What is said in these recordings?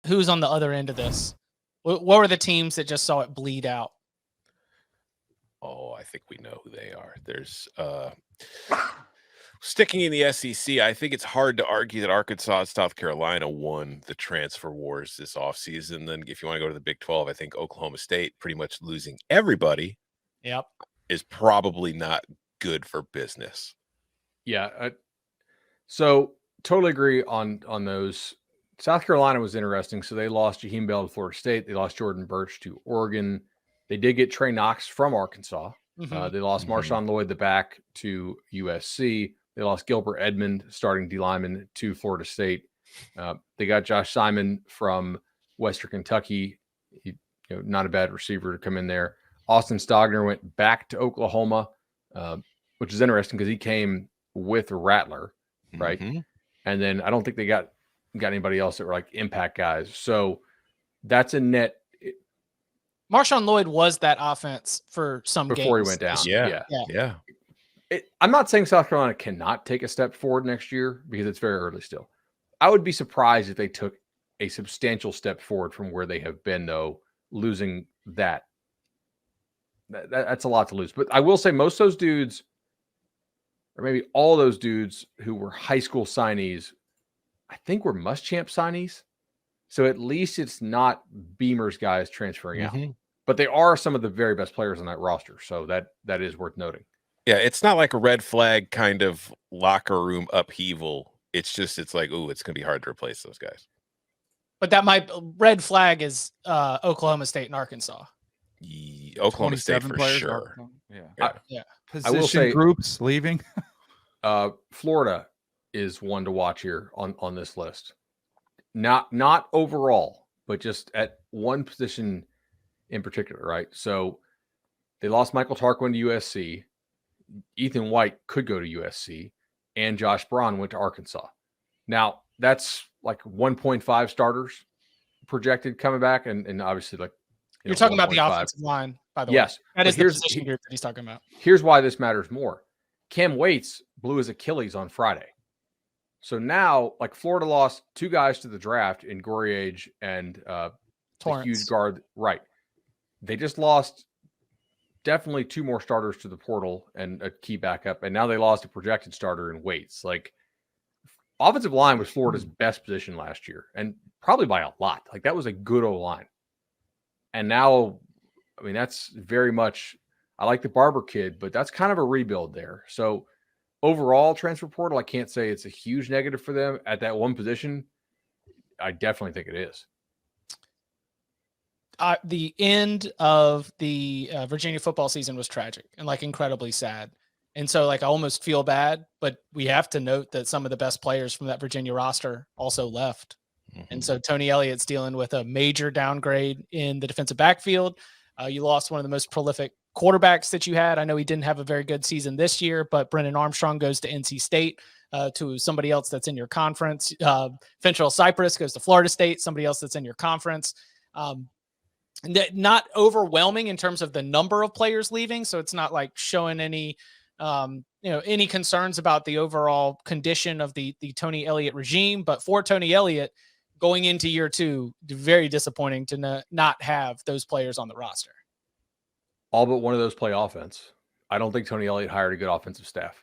who's on the other end of this? What were the teams that just saw it bleed out? Oh, I think we know who they are. There's sticking in the SEC, I think it's hard to argue that Arkansas and South Carolina won the transfer wars this offseason. Then if you want to go to the Big 12, I think Oklahoma State pretty much losing everybody is probably not good for business. Yeah. So totally agree on those. South Carolina was interesting. So they lost Jaheim Bell to Florida State. They lost Jordan Burch to Oregon. They did get Trey Knox from Arkansas. They lost Marshawn Lloyd the back to USC. They lost Gilbert Edmond, starting D lineman, to Florida State. They got Josh Simon from Western Kentucky. Not a bad receiver to come in there. Austin Stogner went back to Oklahoma, which is interesting because he came with Rattler, right? And then I don't think they got anybody else that were like impact guys. So that's a net. Marshawn Lloyd was that offense for some games before he went down. Yeah. I'm not saying South Carolina cannot take a step forward next year because it's very early still. I would be surprised if they took a substantial step forward from where they have been, though, losing that. That's a lot to lose. But I will say most of those dudes, or maybe all those dudes who were high school signees, I think were Muschamp signees. So at least it's not Beamer's guys transferring out. But they are some of the very best players on that roster. So that is worth noting. Yeah, it's not like a red flag kind of locker room upheaval. It's like, ooh, it's going to be hard to replace those guys. But that red flag is Oklahoma State and Arkansas. Oklahoma State for sure. Yeah. I will say groups leaving. Florida is one to watch here on this list. Not overall, but just at one position in particular, right? So they lost Michael Tarquin to USC. Ethan White could go to USC, and Josh Braun went to Arkansas. Now, that's like 1.5 starters projected coming back, and obviously, like, you're talking about the offensive line, by the way. Yes. That is the position group that he's talking about. Here's why this matters more. Cam Waits blew his Achilles on Friday. So now, like, Florida lost two guys to the draft in Gorriage and the huge guard. Right. They just lost definitely two more starters to the portal and a key backup. And now they lost a projected starter in Waits. Like, offensive line was Florida's best position last year, and probably by a lot. Like, that was a good O-line. And now, I mean, that's very much, I like the Barber kid, but that's kind of a rebuild there. So overall, transfer portal, I can't say it's a huge negative for them at that one position. I definitely think it is. The end of the Virginia football season was tragic and like incredibly sad. And so like I almost feel bad, but we have to note that some of the best players from that Virginia roster also left. And so Tony Elliott's dealing with a major downgrade in the defensive backfield. You lost one of the most prolific quarterbacks that you had. I know he didn't have a very good season this year, but Brennan Armstrong goes to NC State, to somebody else that's in your conference. Fentrell Cypress goes to Florida State, somebody else that's in your conference. Not overwhelming in terms of the number of players leaving. So it's not like showing any, any concerns about the overall condition of the Tony Elliott regime. But for Tony Elliott, going into year two, very disappointing to not have those players on the roster. All but one of those play offense. I don't think Tony Elliott hired a good offensive staff.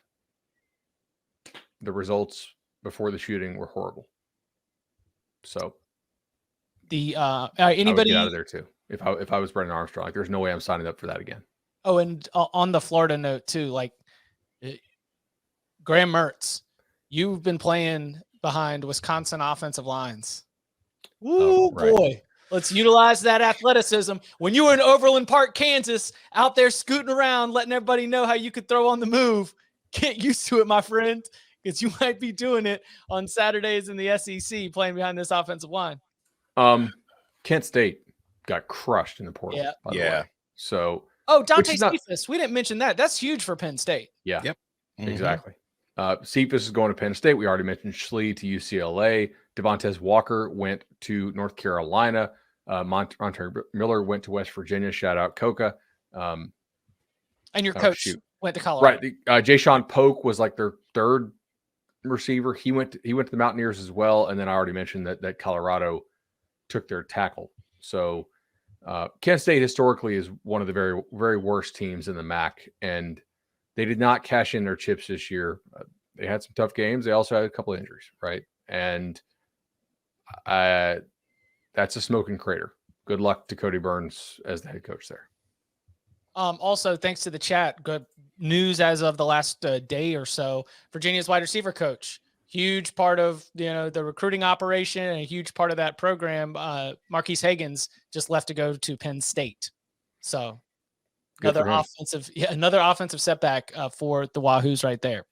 The results before the shooting were horrible. So anybody I would get out of there too. If I was Brennan Armstrong, like, there's no way I'm signing up for that again. Oh, and on the Florida note too, like Graham Mertz, you've been playing behind Wisconsin offensive lines. Ooh, right. Boy. Let's utilize that athleticism. When you were in Overland Park, Kansas, out there scooting around, letting everybody know how you could throw on the move, get used to it, my friend, because you might be doing it on Saturdays in the SEC playing behind this offensive line. Kent State got crushed in the portal. Yeah. So. Oh, Dante Cephas. We didn't mention that. That's huge for Penn State. Yeah. Yep. Exactly. Cephas is going to Penn State. We already mentioned Schlee to UCLA. Devontae Walker went to North Carolina. Montre Miller went to West Virginia. Shout out Coca. And your coach went to Colorado. Right. Jay-Sean Polk was like their third receiver. He went to the Mountaineers as well. And then I already mentioned that Colorado took their tackle. So Kent State historically is one of the very, very worst teams in the MAC, and they did not cash in their chips this year. They had some tough games. They also had a couple of injuries, right? And that's a smoking crater. Good luck to Cody Burns as the head coach there. Also, thanks to the chat, good news as of the last day or so. Virginia's wide receiver coach, huge part of the recruiting operation and a huge part of that program. Marquise Higgins just left to go to Penn State, so another offensive setback for the Wahoos right there.